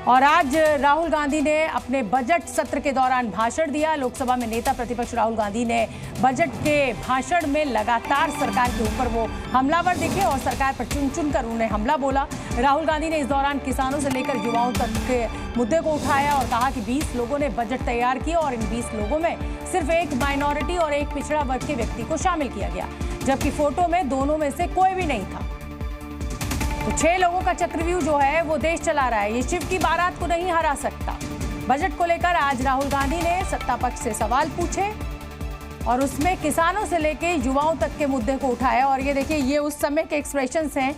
और आज राहुल गांधी ने अपने बजट सत्र के दौरान भाषण दिया। लोकसभा में नेता प्रतिपक्ष राहुल गांधी ने बजट के भाषण में लगातार सरकार के ऊपर वो हमलावर दिखे और सरकार पर चुन चुन कर उन्हें हमला बोला। राहुल गांधी ने इस दौरान किसानों से लेकर युवाओं तक के मुद्दे को उठाया और कहा कि 20 लोगों ने बजट तैयार किया और इन 20 लोगों में सिर्फ एक माइनॉरिटी और एक पिछड़ा वर्ग के व्यक्ति को शामिल किया गया, जबकि फोटो में दोनों में से कोई भी नहीं था। तो 6 लोगों का चक्रव्यूह जो है वो देश चला रहा है, ये शिव की बारात को नहीं हरा सकता। बजट को लेकर आज राहुल गांधी ने सत्ता पक्ष से सवाल पूछे और उसमें किसानों से लेके युवाओं तक के मुद्दे को उठाया। और ये देखिए, ये उस समय के एक्सप्रेशंस हैं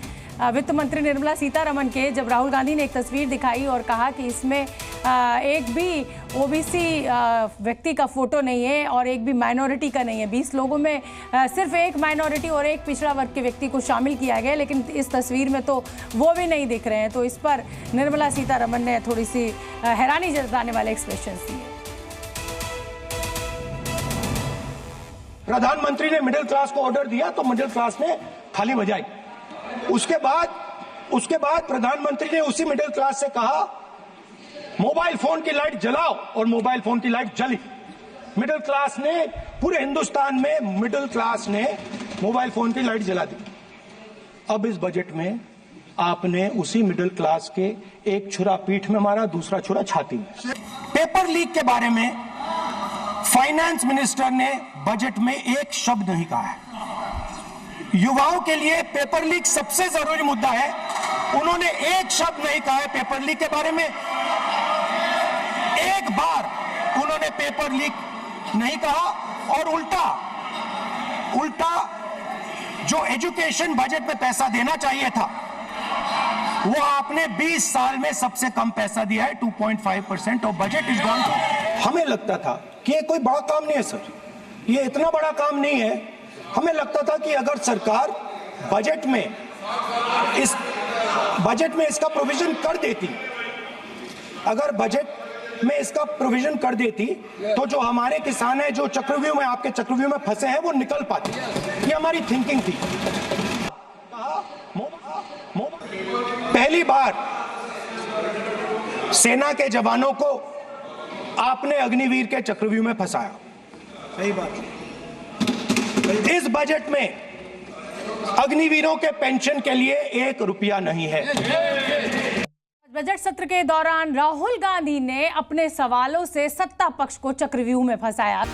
वित्त मंत्री निर्मला सीतारमण के, जब राहुल गांधी ने एक तस्वीर दिखाई और कहा कि इसमें एक भी ओबीसी व्यक्ति का फोटो नहीं है और एक भी माइनॉरिटी का नहीं है। 20 लोगों में सिर्फ एक माइनॉरिटी और एक पिछड़ा वर्ग के व्यक्ति को शामिल किया गया, लेकिन इस तस्वीर में तो वो भी नहीं दिख रहे हैं। तो इस पर निर्मला सीतारमण ने थोड़ी सी हैरानी जताने वाले एक्सप्रेशन दिए। प्रधानमंत्री ने मिडिल क्लास को ऑर्डर दिया तो मिडिल क्लास ने थाली बजाई। उसके बाद प्रधानमंत्री ने उसी मिडिल क्लास से कहा मोबाइल फोन की लाइट जलाओ और मोबाइल फोन की लाइट जली। मिडिल क्लास ने, पूरे हिंदुस्तान में मिडिल क्लास ने मोबाइल फोन की लाइट जला दी। अब इस बजट में आपने उसी मिडिल क्लास के एक छुरा पीठ में मारा, दूसरा छुरा छाती में। पेपर लीक के बारे में फाइनेंस मिनिस्टर ने बजट में एक शब्द नहीं कहा है। युवाओं के लिए पेपर लीक सबसे जरूरी मुद्दा है, उन्होंने एक शब्द नहीं कहा है पेपर लीक के बारे में। एक बार उन्होंने पेपर लीक नहीं कहा और उल्टा जो एजुकेशन बजट में पैसा देना चाहिए था वो आपने 20 साल में सबसे कम पैसा दिया है। 2.5% ऑफ बजट इज गॉन। हमें लगता था कि ये कोई बड़ा काम नहीं है सर, ये इतना बड़ा काम नहीं है। हमें लगता था कि अगर सरकार बजट में इसका प्रोविजन कर देती, अगर बजट में इसका प्रोविजन कर देती तो जो हमारे किसान हैं जो चक्रव्यूह में, आपके चक्रव्यूह में फंसे हैं, वो निकल पाते। ये हमारी थिंकिंग थी। पहली बार सेना के जवानों को आपने अग्निवीर के चक्रव्यूह में फंसाया। सही बात। इस बजट में अग्निवीरों के पेंशन के लिए 1 रुपया नहीं है। बजट सत्र के दौरान राहुल गांधी ने अपने सवालों से सत्ता पक्ष को चक्रव्यूह में फंसाया।